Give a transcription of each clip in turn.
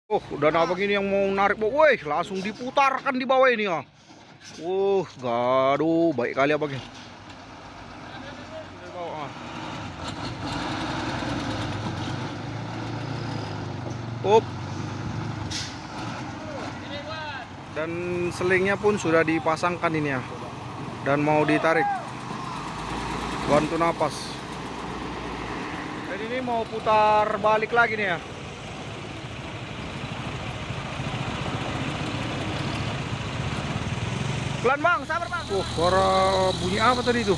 Oh, udah nah begini yang mau narik, woi, langsung diputarkan di bawah ini ya. Gaduh, baik kali apa gini. Di bawah. Up. Dan selingnya pun sudah dipasangkan ini ya. Dan mau ditarik. Bantu napas. Dan ini mau putar balik lagi nih ya. Pelan bang, sabar bang. Suara bunyi apa tadi itu?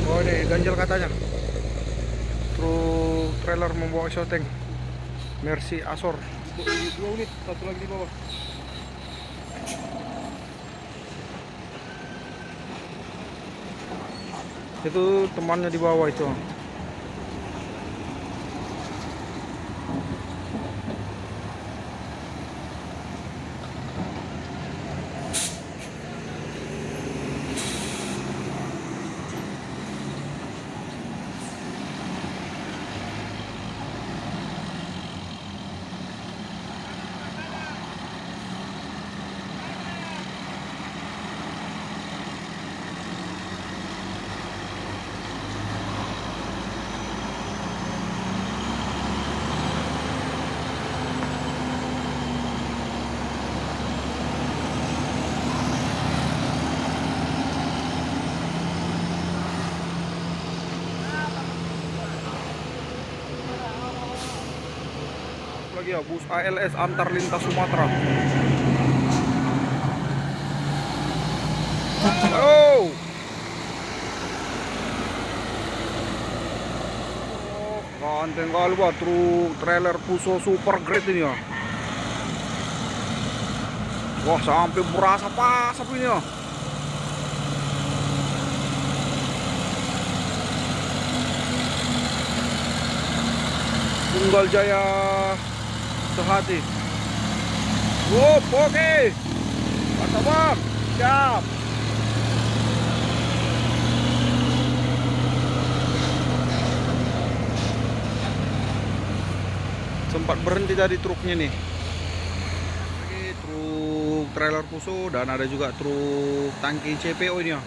Oh ini ganjel katanya. Truk trailer membawa shoteng Mercy Asor. 2 unit, satu lagi di bawah. Itu temannya di bawah itu. Lagi ya, bus ALS antar lintas Sumatera. Oh, ganteng kali buat truk trailer Fuso super great ini ya. Wah, sampai berasa pasap ini ya. Tunggal Jaya sehati. Oke. Mantap bang. Siap. Sempat berhenti tadi truknya nih. Lagi truk trailer Fuso dan ada juga truk tangki CPO ini ya.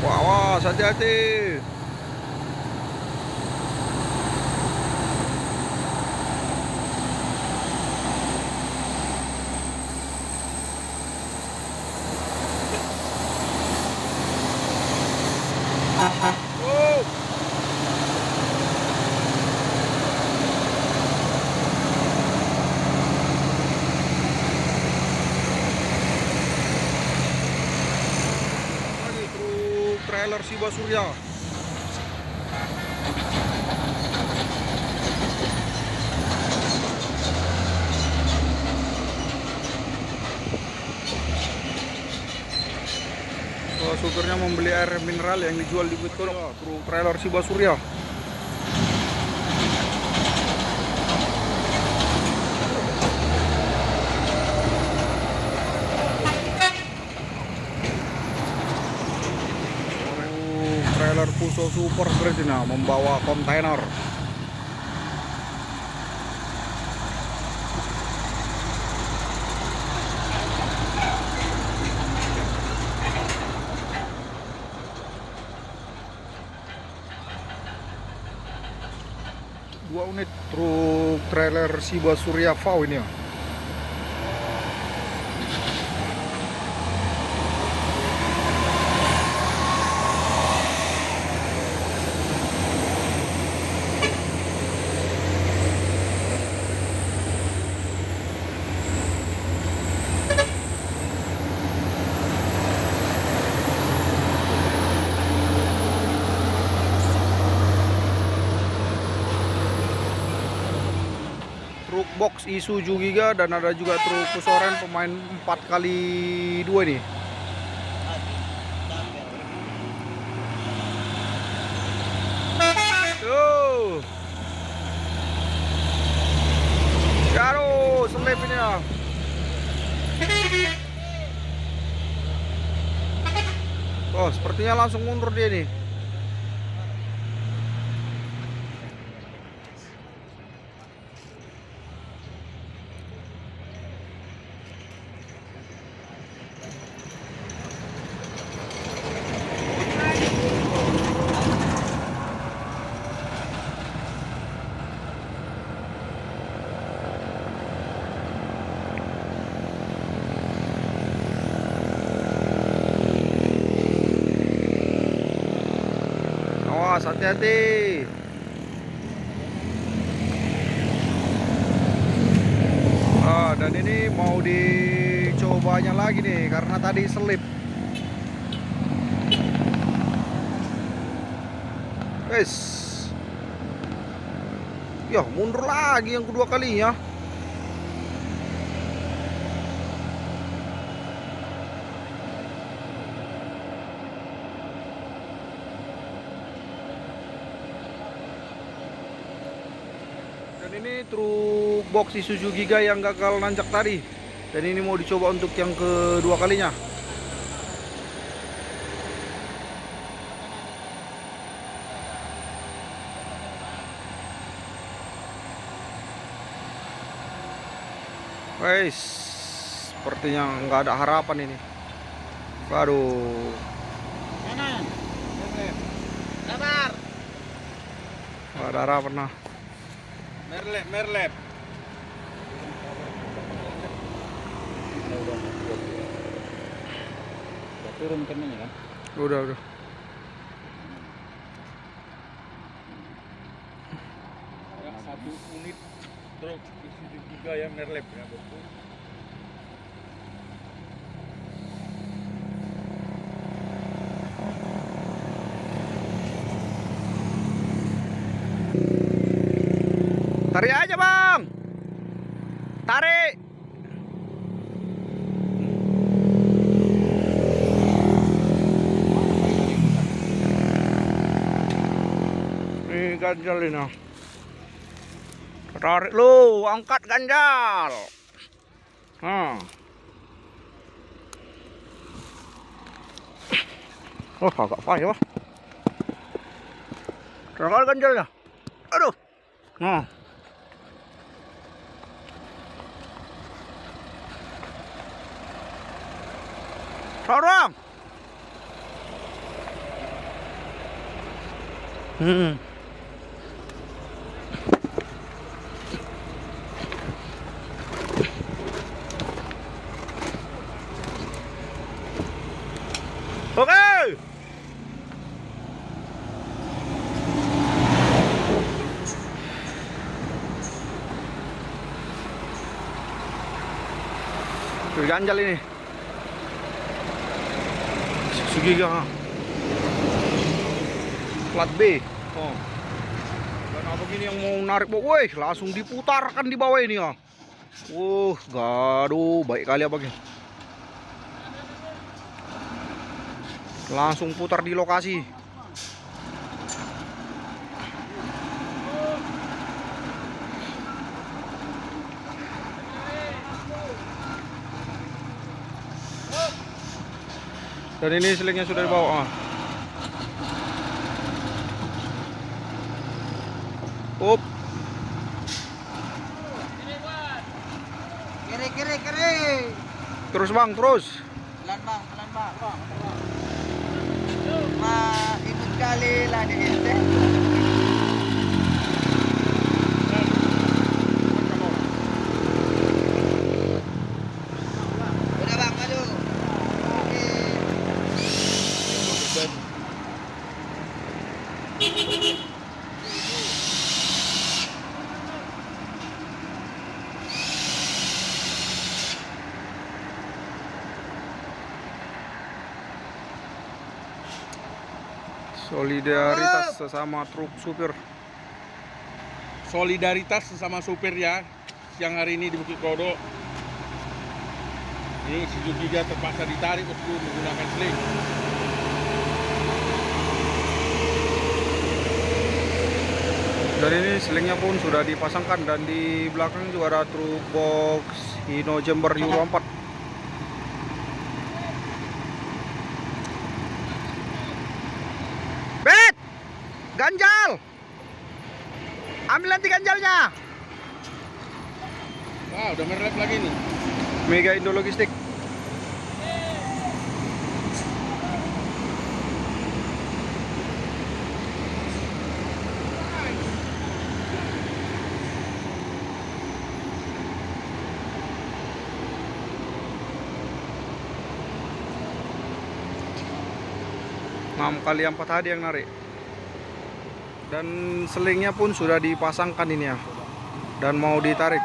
Awas, hati-hati. Lagi truk trailer Siba Surya. Supirnya membeli air mineral yang dijual di Bitcoin. Truk trailer Siba Surya. Trailer Fuso super great ini membawa kontainer. Dua unit truk trailer Siba Surya VAW ini ya. Truk box Isuzu Giga dan ada juga truk Pusoren pemain 4x2 nih. Tuh. selip ini ya. Oh, sepertinya langsung mundur dia nih. Awas, hati-hati. Dan ini mau dicobanya lagi nih karena tadi selip. Guys. Ya, mundur lagi yang kedua kalinya. Dan ini truk box Isuzu Giga yang gagal nanjak tadi. Dan ini mau dicoba untuk yang kedua kalinya. Guys, sepertinya nggak ada harapan ini. Waduh. Kanan. Sabar. Nggak ada harapan nah. Merlep. Udah turun kanannya kan? Udah. Satu unit truk Isuzu Giga yang merlep ya, bosku. Tarik aja bang. Tarik. Nih ganjal ini. Tarik lu, angkat ganjal. Oh, agak payah wah. Terangkat ganjalnya. Aduh. Nah. Sorong. Oke. Tuh ganjal ini. Giga plat B. Oh. Dan apa gini yang mau narik bawah, langsung diputarkan di bawah ini ya. Gaduh, baik kali apa gini. Langsung putar di lokasi. Dan ini selingnya sudah dibawa. Up. Kiri. Terus bang, terus. Pelan bang. Ikut kali lah di ente. Udah bang, maju. Oke. Solidaritas sesama truk supir. Solidaritas sesama supir ya. Siang hari ini di Bukit Kodok. Ini Isuzu Giga terpaksa ditarik bosku menggunakan sling. Dan ini selingnya pun sudah dipasangkan, dan di belakang juga ada truk box Hino Jember Euro 4. Bet! Ganjal! Ambil nanti ganjalnya. Wah, udah merlep lagi nih. Mega Indo Logistik. Kali 4 HD yang narik, dan selingnya pun sudah dipasangkan ini ya, dan mau ditarik,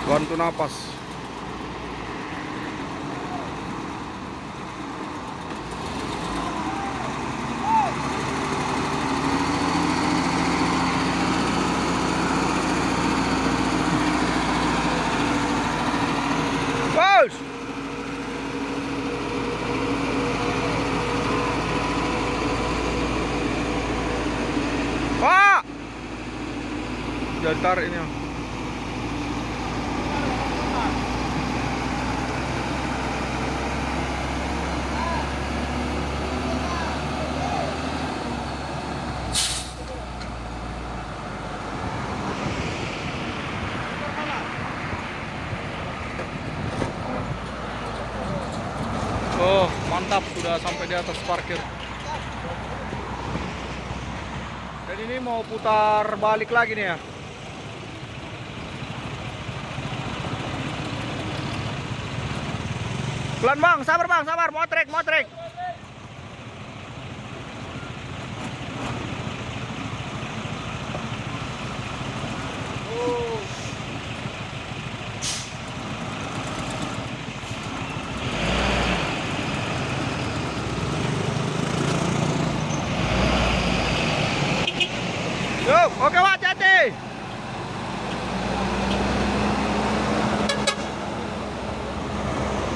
bantu napas. Bos! Pak! Jadi tarik ini ya. Oh, mantap, sudah sampai di atas parkir. Dan ini mau putar balik lagi nih ya. Pelan bang, sabar, mau trek. Yuk, oke Pak, hati-hati.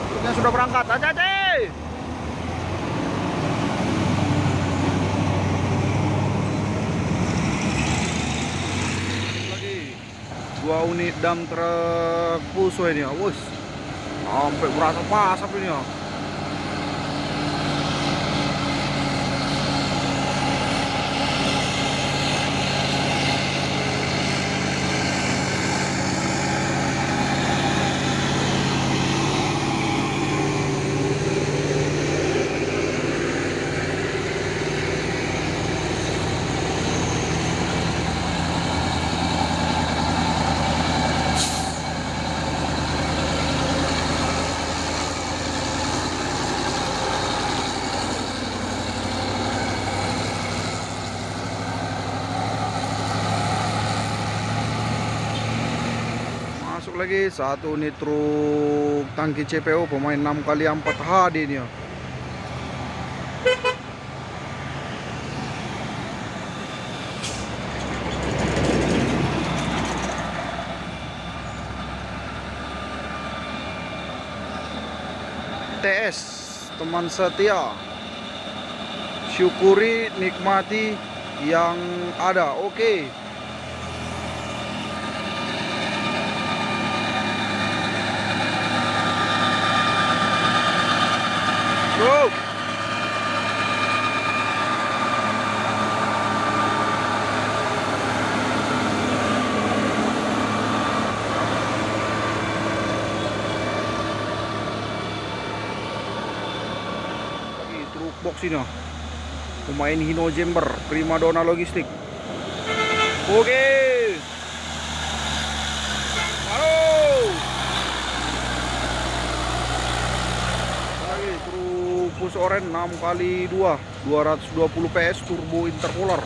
Truknya sudah berangkat, hati-hati. Lagi 2 unit dump truk Fuso ini ya, wus. Sampai berasa asap ini ya. Lagi 1 unit truk tangki CPO pemain 6x4 HD ini ya. TS, teman setia, syukuri, nikmati yang ada. Oke. Go! Truk box ini pemain Hino Jember Primadona Logistik. Oke. Halo. Lagi truk Pus Oren 6x2 220 PS turbo intercooler.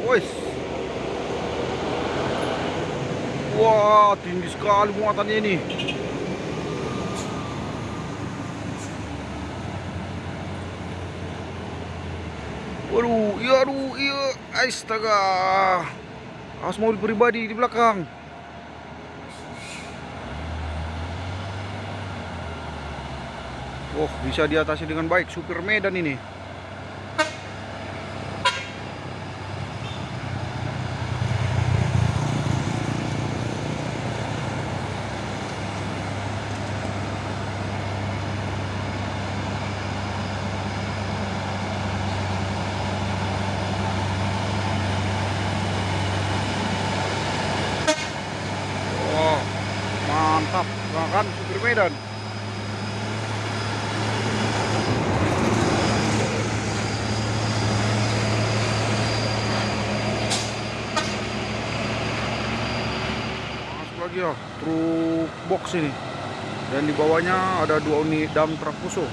Wes. Wah, tinggi sekali muatannya ini. Aduh, iya, astaga. Awas mobil pribadi di belakang. Oh, bisa diatasi dengan baik supir Medan ini. Wah, mantap, kan supir Medan. Masuk lagi ya, truk box ini. Dan di bawahnya ada 2 unit dump truck Fuso.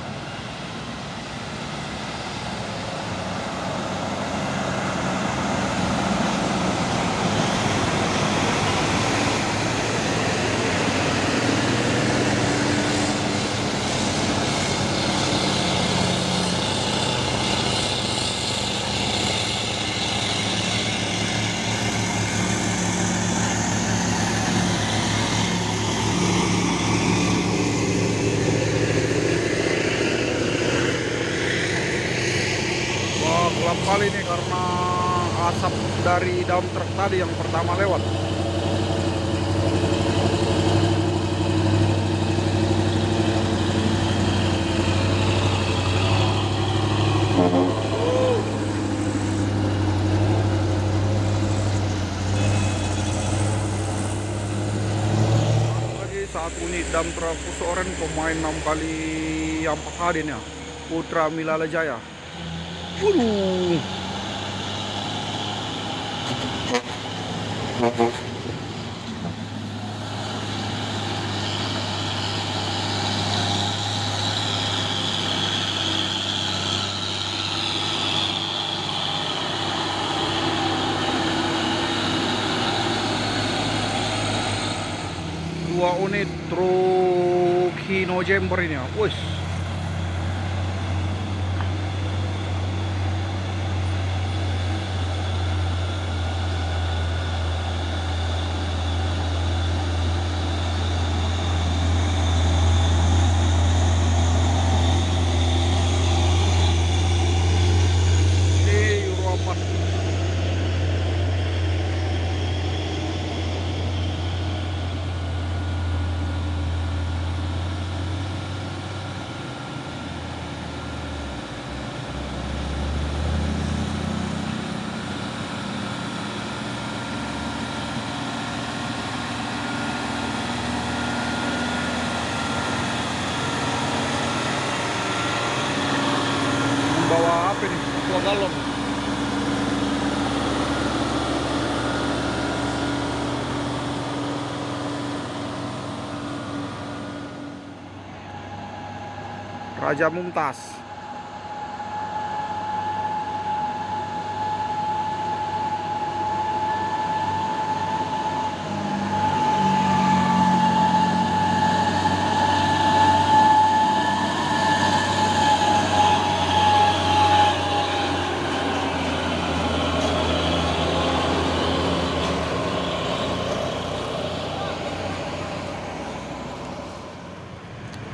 Wah, gelap kali nih karena asap dari dump truck tadi yang pertama lewat. Lagi 1 unit dump truck Fuso Orange pemain 6 kali yang Hadin ya, Putra Milala Jaya. Waduh. Dua unit truk Hino Jumper ini ya. Wih. Euro 4. Bawa apa nih? 2 galon. Raja Mumtaz.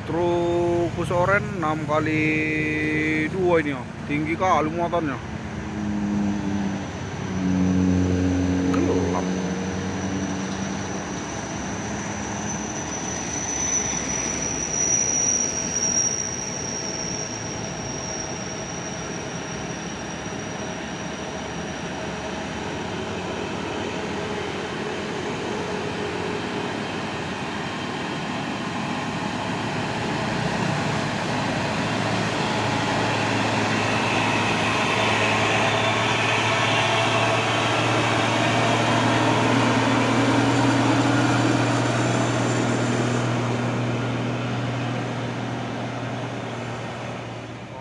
Truk Fuso Orange 6 kali 2 ini ya. Tinggi kali muatannya. Gelap.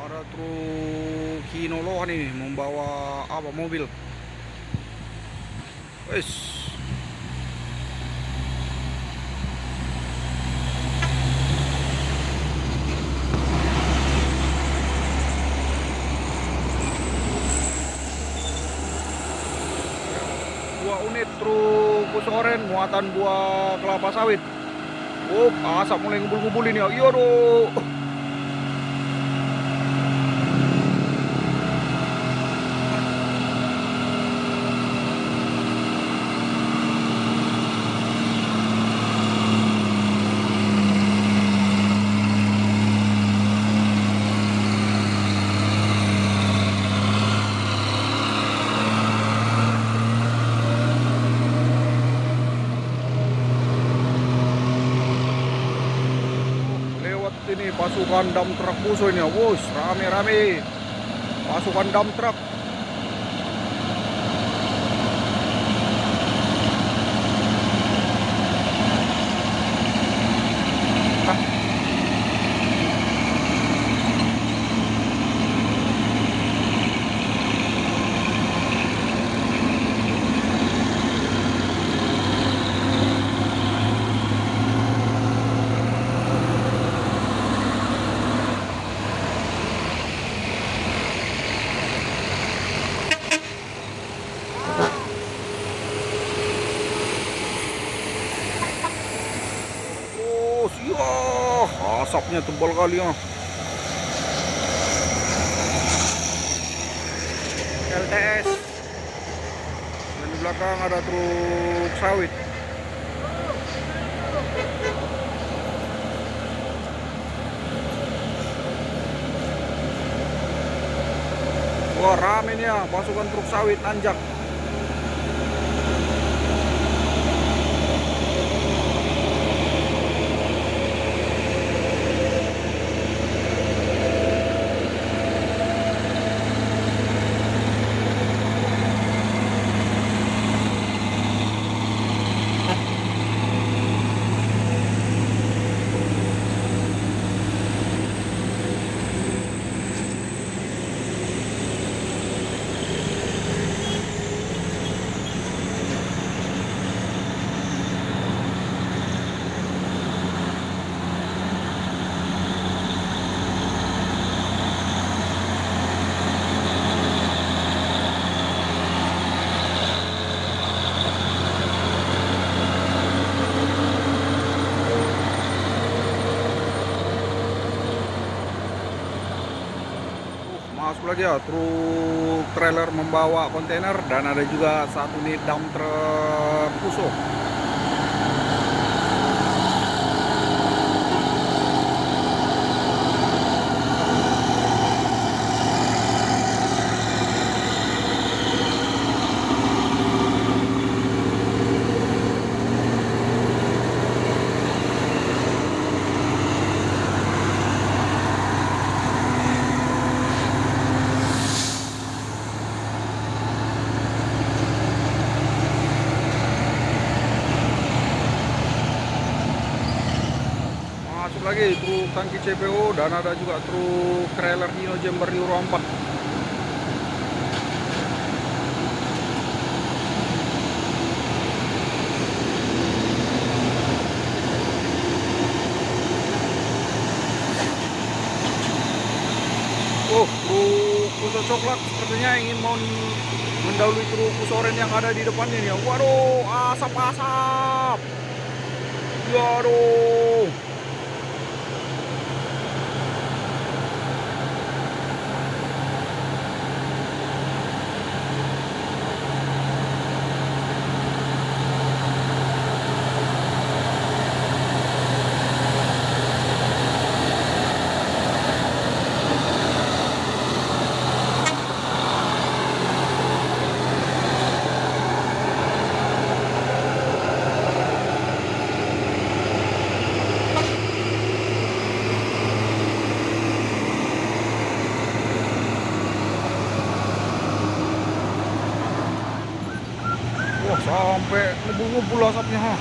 Ada truk Hino Lohan ini membawa apa mobil. Wes. Dua unit truk bus oren muatan buah kelapa sawit. Oh, asap mulai ngumpul-ngumpul ini ya. Iya doh. Ini pasukan dump truck musuh ini, bos, rame-rame pasukan dump truck. Ya, asapnya tebal kali ya. LTS. Dan di belakang ada truk sawit. Wah, rame nih ya pasukan truk sawit nanjak. Masuk lagi ya truk trailer membawa kontainer dan ada juga satu unit dump truck Fuso. Masuk lagi truk tangki CPO dan ada juga truk trailer Hino Jember Euro 4. Oh, truk Fuso coklat sepertinya ingin mau mendahului truk Fuso oren yang ada di depannya nih. Waduh, asap-asap. Waduh. Wah, sampai ngumpul-ngumpul asapnya, ha.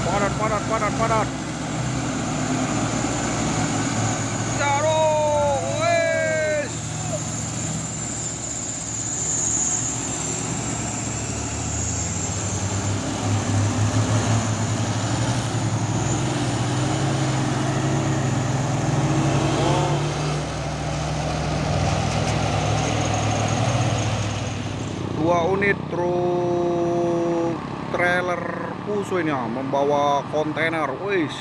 Padat, padat, padat, padat. Jaro, wes. Dua unit truk trailer Fuso ini ya, membawa kontainer, wis.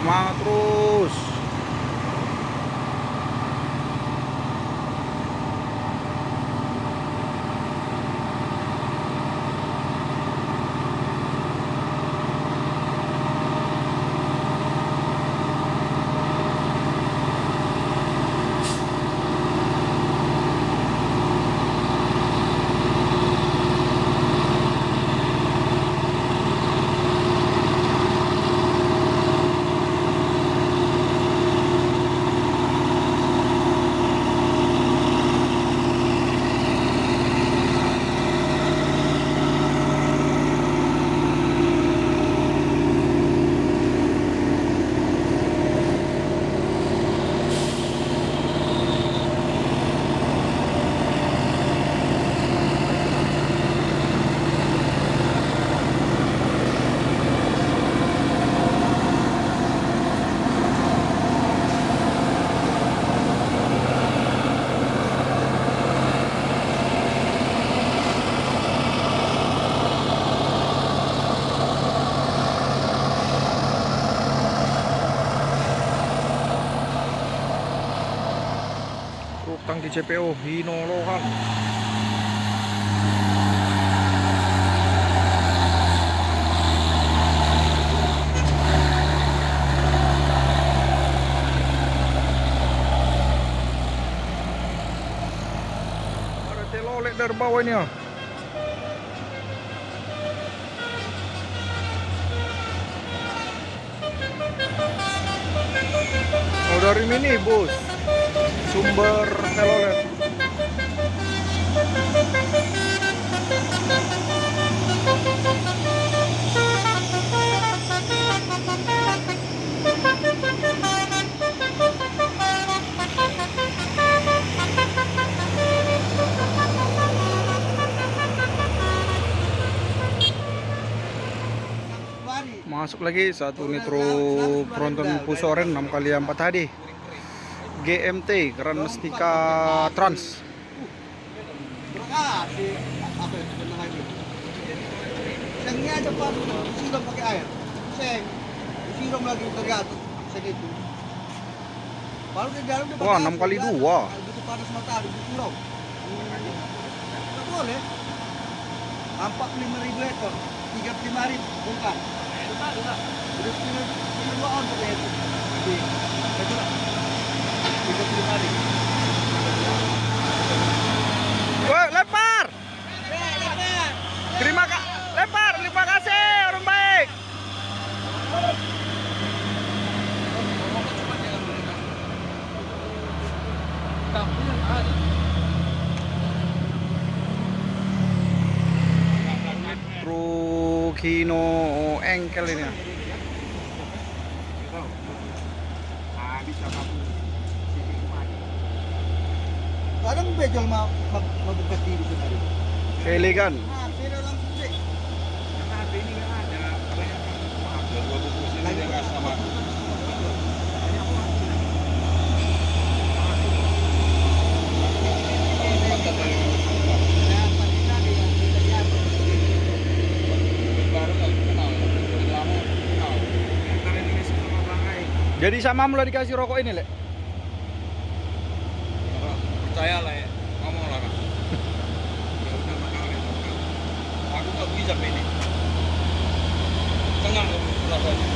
Semangat terus. Truk tangki CPO Hinolohan. Ada telolek dari bawah ini ya. Oh, dari minibus. Sumber telolet. Masuk lagi satu nitro Tronton Pusoren 6x4 HD GMT Grand Mestika Trans. Sengnya cepat, siram pakai air. Seng, siram lagi tergantung seng itu. Baru di dalam dia Wah, pakai 6x2. Begitu panas matahari, disiram. Tak boleh. 45.000 ekor, 35.000 bukan. Udah 2 on pakai itu. Jadi, itu lah. 35.000. Woi, lempar. Terima kasih orang baik. Truk Hino engkel ini ya. Kadang bejol mau buka diri sendiri. Elegan. Nah, saya langsung cek. Karena HP ini kan ada banyak maaf ya, gua buku sini dia nggak sama. Jadi sama mulai dikasih rokok ini, Lek. Percaya lah ya, ngomong lah kan. Ya udah makanya. Aku nggak bisa ini. Tengah rasanya.